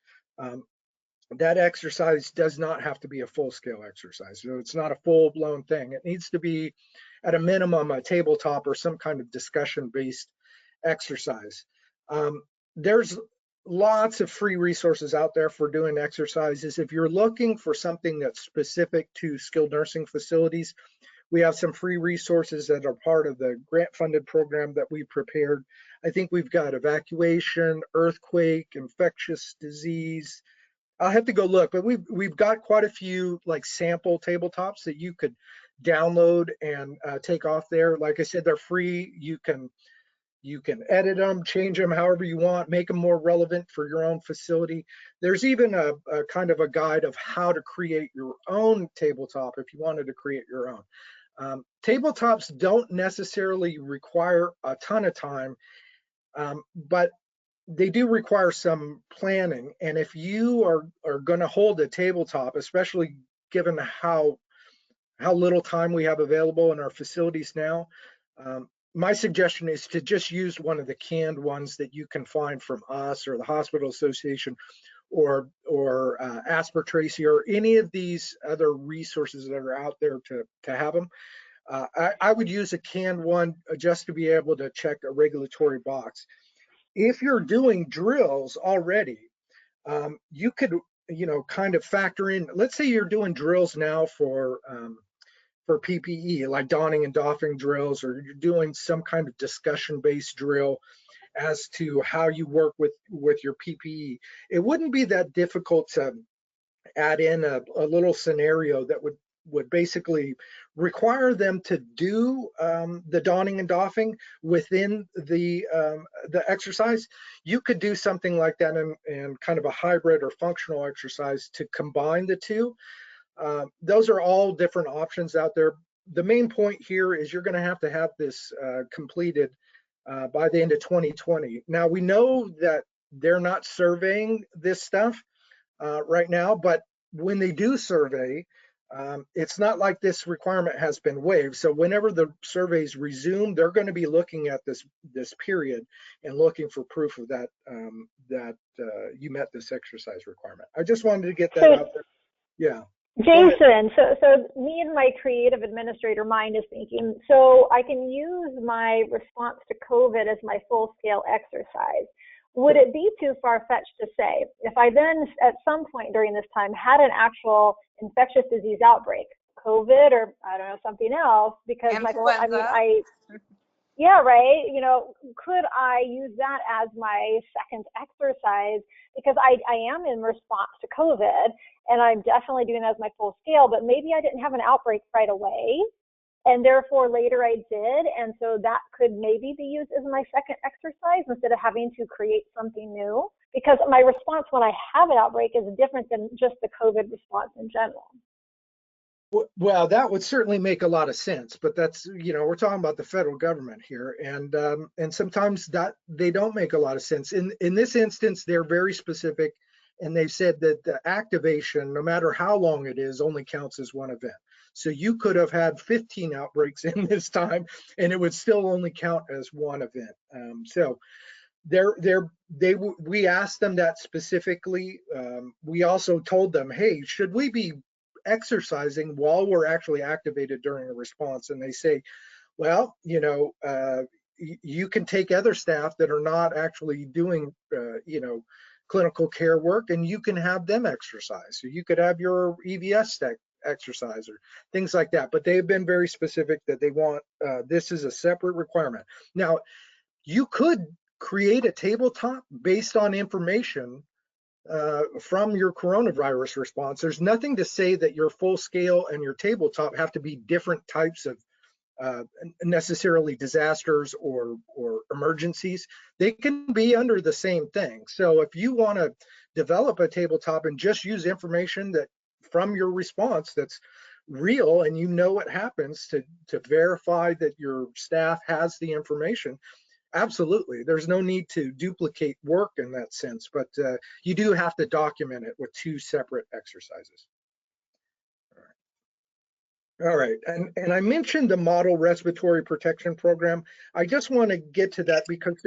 That exercise does not have to be a full-scale exercise. So it's not a full-blown thing. It needs to be, at a minimum, a tabletop or some kind of discussion-based exercise. There's lots of free resources out there for doing exercises. If you're looking for something that's specific to skilled nursing facilities, we have some free resources that are part of the grant-funded program that we prepared. I think we've got evacuation, earthquake, infectious disease. I'll have to go look, but we've got quite a few like sample tabletops that you could download and take off there. Like I said, they're free. You can edit them, change them however you want, make them more relevant for your own facility. There's even a kind of a guide of how to create your own tabletop if you wanted to create your own. Tabletops don't necessarily require a ton of time, but they do require some planning. And if you are going to hold a tabletop, especially given how little time we have available in our facilities now, my suggestion is to just use one of the canned ones that you can find from us or the Hospital Association or Respiratory or any of these other resources that are out there to have them. I would use a canned one just to be able to check a regulatory box. If you're doing drills already, you could, kind of factor in, let's say you're doing drills now for PPE, like donning and doffing drills, or you're doing some kind of discussion-based drill as to how you work with your PPE. It wouldn't be that difficult to add in a little scenario that would basically require them to do the donning and doffing within the exercise. You could do something like that in kind of a hybrid or functional exercise to combine the two. Those are all different options out there. The main point here is you're going to have this completed by the end of 2020. Now, we know that they're not surveying this stuff right now, but when they do survey, it's not like this requirement has been waived. So whenever the surveys resume, they're going to be looking at this period and looking for proof of that you met this exercise requirement. I just wanted to get that out there. Yeah. Jason, so me and my creative administrator mind is thinking, so I can use my response to COVID as my full-scale exercise. Would it be too far-fetched to say, if I then at some point during this time had an actual infectious disease outbreak, COVID or I don't know, something else, because yeah, right, could I use that as my second exercise? Because I am in response to COVID and I'm definitely doing that as my full scale, but maybe I didn't have an outbreak right away. And therefore later I did, and so that could maybe be used as my second exercise instead of having to create something new, because my response when I have an outbreak is different than just the COVID response in general. Well, that would certainly make a lot of sense, but that's, we're talking about the federal government here, and sometimes that they don't make a lot of sense. In this instance, they're very specific, and they've said that the activation, no matter how long it is, only counts as one event. So you could have had 15 outbreaks in this time, and it would still only count as one event. So we asked them that specifically. We also told them, hey, should we be exercising while we're actually activated during a response? And they say, well, you can take other staff that are not actually doing, clinical care work, and you can have them exercise. So you could have your EVS exercise or things like that. But they've been very specific that they want this is a separate requirement. Now, you could create a tabletop based on information from your coronavirus response. There's nothing to say that your full scale and your tabletop have to be different types of necessarily disasters or emergencies. They can be under the same thing. So if you want to develop a tabletop and just use information that from your response that's real and what happens to verify that your staff has the information, absolutely. There's no need to duplicate work in that sense, but you do have to document it with two separate exercises. All right, and I mentioned the Model Respiratory Protection Program. I just want to get to that because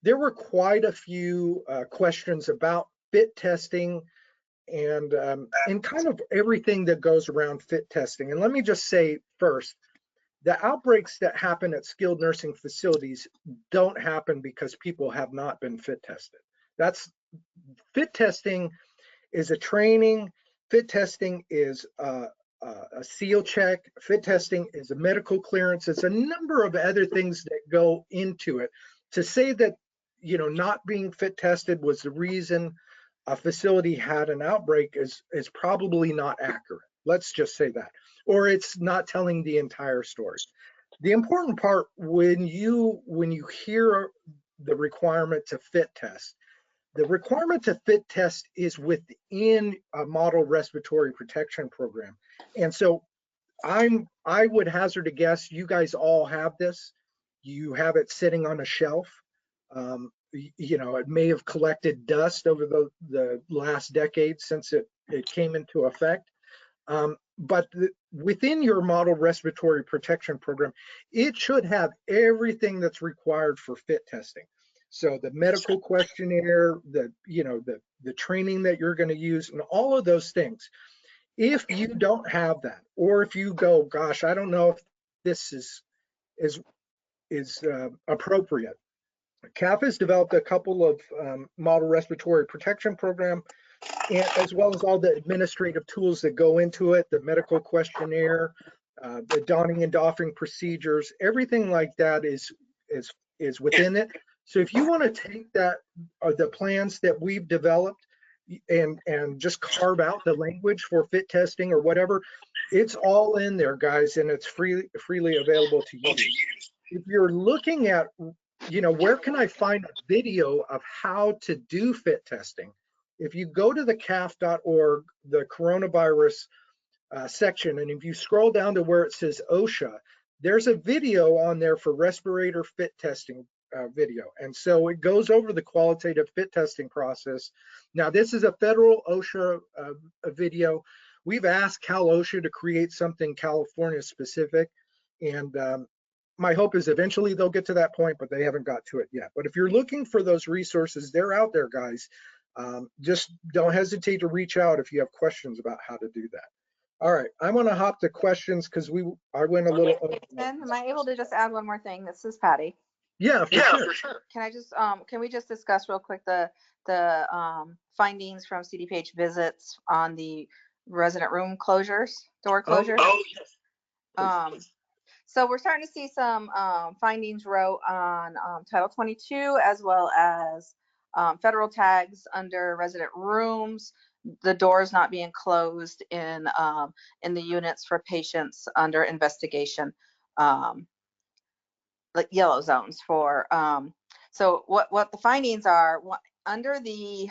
there were quite a few questions about fit testing and kind of everything that goes around fit testing. And let me just say first, the outbreaks that happen at skilled nursing facilities don't happen because people have not been fit tested. Fit testing is a training. Fit testing is a seal check. Fit testing is a medical clearance. It's a number of other things that go into it. To say that, not being fit tested was the reason a facility had an outbreak is probably not accurate. Let's just say that. Or it's not telling the entire story. The important part when you hear the requirement to fit test, the requirement to fit test is within a Model Respiratory Protection Program. And so I would hazard a guess you guys all have this. You have it sitting on a shelf. It may have collected dust over the last decade since it came into effect. within your model respiratory protection program, it should have everything that's required for fit testing. So the medical questionnaire, the training that you're going to use, and all of those things. If you don't have that, or if you go, gosh, I don't know if this is appropriate. CAF has developed a couple of model respiratory protection program, as well as all the administrative tools that go into it, the medical questionnaire, the donning and doffing procedures, everything like that is within it. So if you want to take that, the plans that we've developed and just carve out the language for fit testing or whatever, it's all in there, guys, and it's freely available to use. If you're looking at, where can I find a video of how to do fit testing? If you go to the CAF.org, the coronavirus section, and if you scroll down to where it says OSHA, there's a video on there for respirator fit testing video. And so it goes over the qualitative fit testing process. Now, this is a federal OSHA video. We've asked Cal OSHA to create something California specific. And my hope is eventually they'll get to that point, but they haven't got to it yet. But if you're looking for those resources, they're out there, guys. Just don't hesitate to reach out if you have questions about how to do that. All right, I'm going to hop to questions because I went a little over. Am I able to just add one more thing? This is Patty. Yeah, for sure. Can I just can we just discuss real quick the findings from CDPH visits on the resident room closures, door closures? Oh yes. So we're starting to see some findings wrote on Title 22 as well as federal tags under resident rooms, the doors not being closed in the units for patients under investigation, like yellow zones for. So what the findings are under the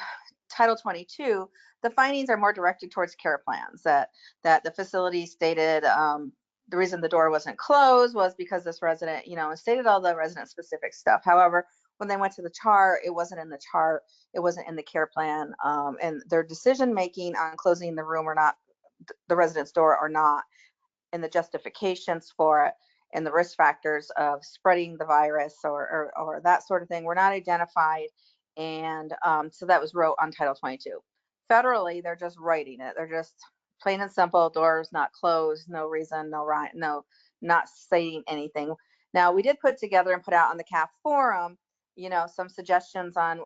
Title 22, the findings are more directed towards care plans that the facility stated the reason the door wasn't closed was because this resident, stated all the resident specific stuff. However, when they went to the chart, it wasn't in the chart, it wasn't in the care plan, and their decision making on closing the room or not, the resident's door or not, and the justifications for it, and the risk factors of spreading the virus or that sort of thing were not identified, and so that was wrote on Title 22. Federally, they're just writing it. They're just plain and simple, doors not closed, no reason, no, not saying anything. Now, we did put together and put out on the CAF forum, some suggestions on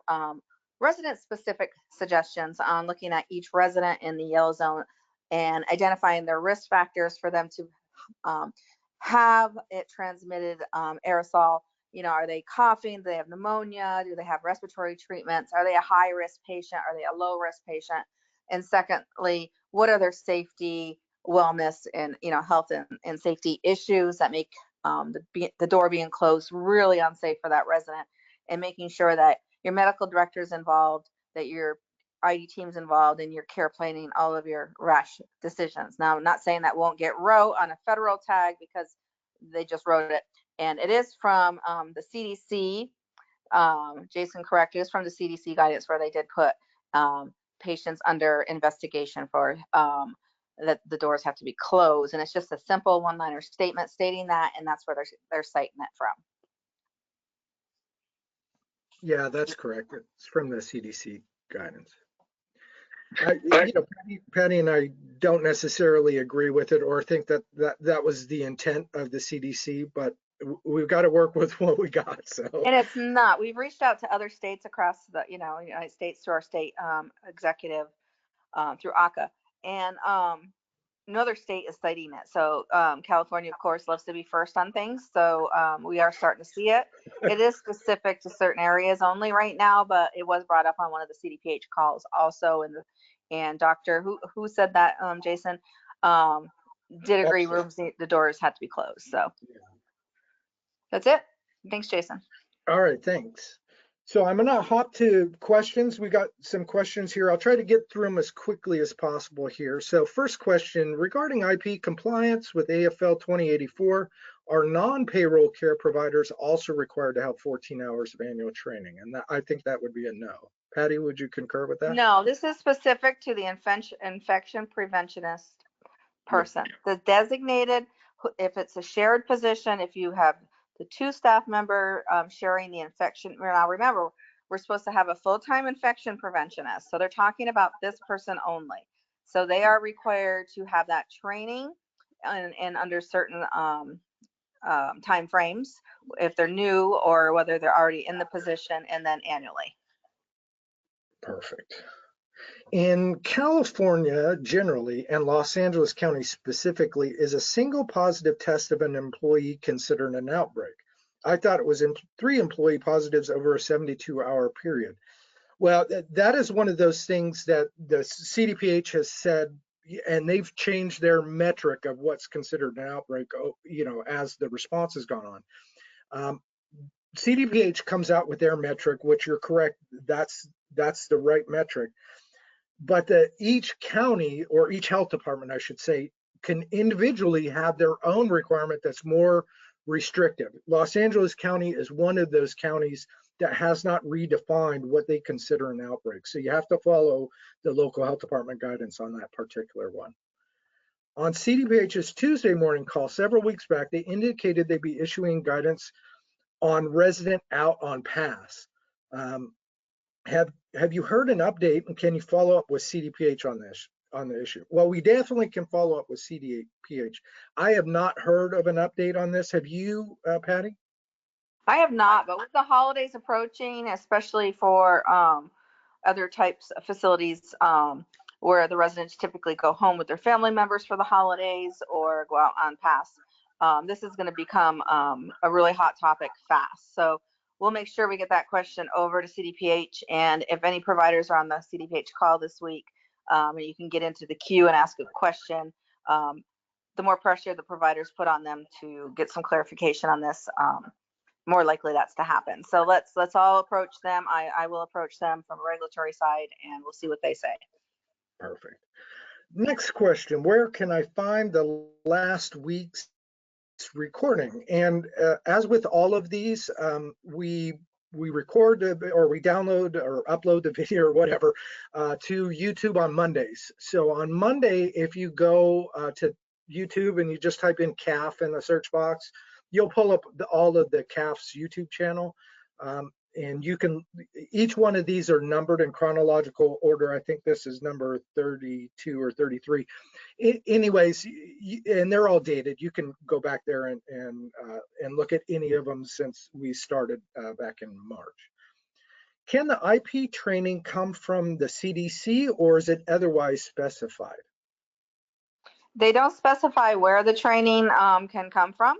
resident-specific suggestions on looking at each resident in the yellow zone and identifying their risk factors for them to have it transmitted aerosol. Are they coughing? Do they have pneumonia? Do they have respiratory treatments? Are they a high-risk patient? Are they a low-risk patient? And secondly, what are their safety, wellness, and health and safety issues that make the door being closed really unsafe for that resident, and making sure that your medical director is involved, that your ID team's involved in your care planning, all of your rash decisions. Now, I'm not saying that won't get wrote on a federal tag because they just wrote it, and it is from the CDC. Jason corrected, it's from the CDC guidance where they did put patients under investigation for that the doors have to be closed, and it's just a simple one-liner statement stating that, and that's where they're citing it from. Yeah, that's correct. It's from the CDC guidance. Patty and I don't necessarily agree with it or think that was the intent of the CDC, but we've got to work with what we got. So. And it's not. We've reached out to other states across the United States through our state executive through ACA, and another state is citing it. So California, of course, loves to be first on things. So we are starting to see it. It is specific to certain areas only right now, but it was brought up on one of the CDPH calls also. And Doctor, who said that, Jason, did agree rooms, the doors had to be closed. So that's it. Thanks, Jason. All right, thanks. So I'm going to hop to questions. We got some questions here. I'll try to get through them as quickly as possible here. So first question, regarding IP compliance with AFL 2084, are non-payroll care providers also required to have 14 hours of annual training? And I think that would be a no. Patty, would you concur with that? No, this is specific to the infection preventionist person. The designated, if it's a shared position, if you have the 2 staff member sharing the infection. Now remember, we're supposed to have a full-time infection preventionist. So they're talking about this person only. So they are required to have that training and under certain time frames, if they're new or whether they're already in the position, and then annually. Perfect. In California generally, and Los Angeles County specifically, is a single positive test of an employee considered an outbreak? I thought it was 3 employee positives over a 72-hour period. Well, that is one of those things that the CDPH has said, and they've changed their metric of what's considered an outbreak, as the response has gone on. CDPH comes out with their metric, which you're correct, that's the right metric. But each county, or each health department, I should say, can individually have their own requirement that's more restrictive. Los Angeles County is one of those counties that has not redefined what they consider an outbreak. So you have to follow the local health department guidance on that particular one. On CDPH's Tuesday morning call several weeks back, they indicated they'd be issuing guidance on resident out on pass. Have you heard an update, and can you follow up with CDPH on the issue? Well, we definitely can follow up with CDPH. I have not heard of an update on this. Have you, Patty? I have not, but with the holidays approaching, especially for other types of facilities where the residents typically go home with their family members for the holidays or go out on pass, this is going to become a really hot topic fast. So we'll make sure we get that question over to CDPH, and if any providers are on the CDPH call this week, and you can get into the queue and ask a question, the more pressure the providers put on them to get some clarification on this, more likely that's to happen. So let's all approach them. I will approach them from a regulatory side, and we'll see what they say. Perfect. Next question, where can I find the last week's recording? And as with all of these, we record or we download or upload the video or whatever to YouTube on Mondays. So on Monday, if you go to YouTube and you just type in CAF in the search box, you'll pull up all of the CAF's YouTube channel. And you can, each one of these are numbered in chronological order. I think this is number 32 or 33. Anyways, and they're all dated. You can go back there and look at any of them since we started back in March. Can the IP training come from the CDC, or is it otherwise specified? They don't specify where the training can come from,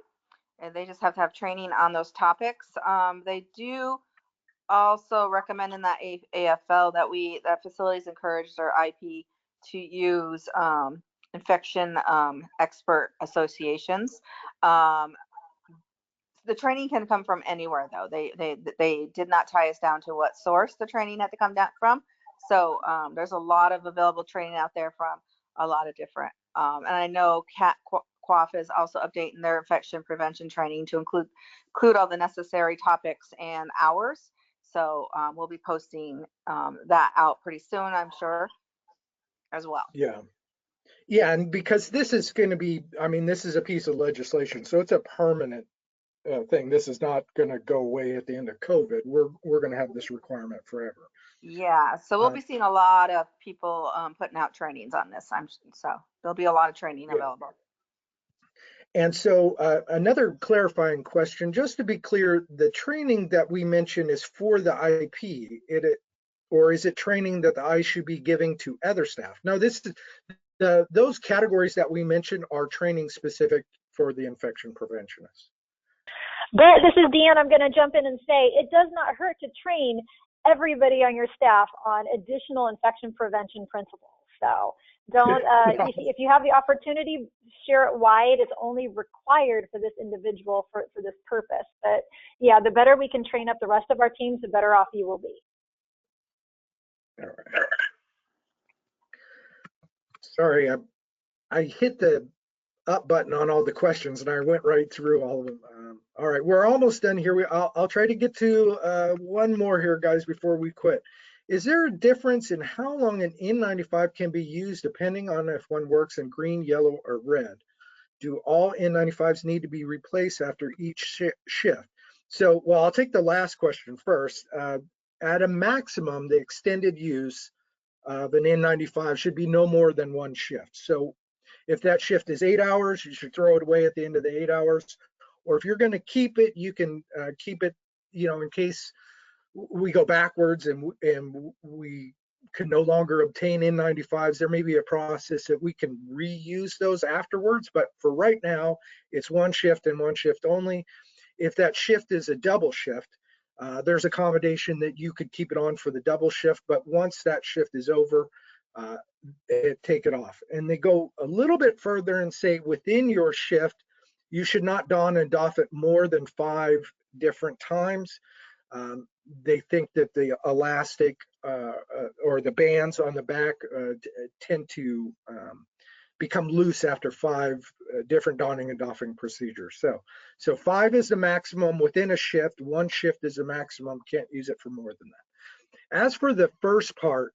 and they just have to have training on those topics. They do also recommend in that AFL that facilities encourage their IP to use infection expert associations. The training can come from anywhere, though. They did not tie us down to what source the training had to come down from. So there's a lot of available training out there from a lot of different. And I know QAF is also updating their infection prevention training to include all the necessary topics and hours. So we'll be posting that out pretty soon, I'm sure, as well. Yeah. Yeah, and because this is going to be, I mean, this is a piece of legislation, so it's a permanent thing. This is not going to go away at the end of COVID. We're going to have this requirement forever. Yeah, so we'll be seeing a lot of people putting out trainings on this. So there'll be a lot of training available. And so another clarifying question, just to be clear, the training that we mentioned is for the IP, or is it training that the I should be giving to other staff? No, those categories that we mentioned are training specific for the infection preventionists. But this is Deanne. I'm going to jump in and say it does not hurt to train everybody on your staff on additional infection prevention principles. So don't, if you have the opportunity, share it wide. It's only required for this individual for this purpose. But yeah, the better we can train up the rest of our teams, the better off you will be. All right. Sorry, I hit the up button on all the questions and I went right through all of them. All right, we're almost done here. I'll try to get to one more here, guys, before we quit. Is there a difference in how long an N95 can be used depending on if one works in green, yellow, or red? Do all N95s need to be replaced after each shift? So, well, I'll take the last question first. At a maximum, the extended use of an N95 should be no more than one shift. So if that shift is 8 hours, you should throw it away at the end of the 8 hours. Or if you're going to keep it, you can keep it, in case we go backwards and we can no longer obtain N95s. There may be a process that we can reuse those afterwards, but for right now, it's one shift and one shift only. If that shift is a double shift, there's accommodation that you could keep it on for the double shift, but once that shift is over, take it off. And they go a little bit further and say within your shift, you should not don and doff it more than 5 different times. They think that the elastic or the bands on the back tend to become loose after 5 different donning and doffing procedures. So 5 is the maximum within a shift. 1 shift is the maximum. Can't use it for more than that. As for the first part,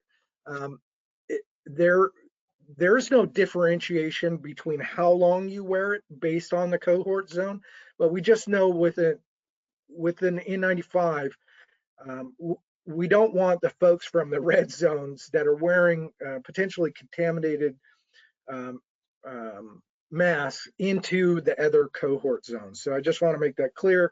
there's no differentiation between how long you wear it based on the cohort zone, but we just know with an N95, we don't want the folks from the red zones that are wearing potentially contaminated masks into the other cohort zones. So I just want to make that clear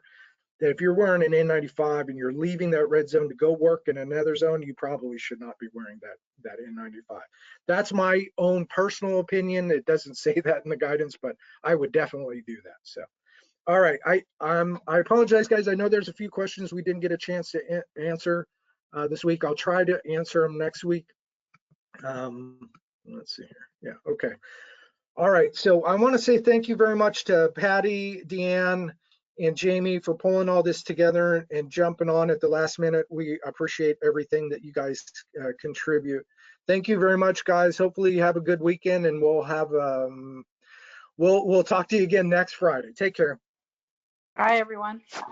that if you're wearing an N95 and you're leaving that red zone to go work in another zone, you probably should not be wearing that N95. That's my own personal opinion. It doesn't say that in the guidance, but I would definitely do that. So, all right, I apologize, guys. I know there's a few questions we didn't get a chance to answer this week. I'll try to answer them next week. Let's see here. Yeah, okay. All right, so I want to say thank you very much to Patty, Deanne, and Jamie for pulling all this together and jumping on at the last minute. We appreciate everything that you guys contribute. Thank you very much, guys. Hopefully you have a good weekend, and we'll have we'll talk to you again next Friday. Take care. Bye, everyone.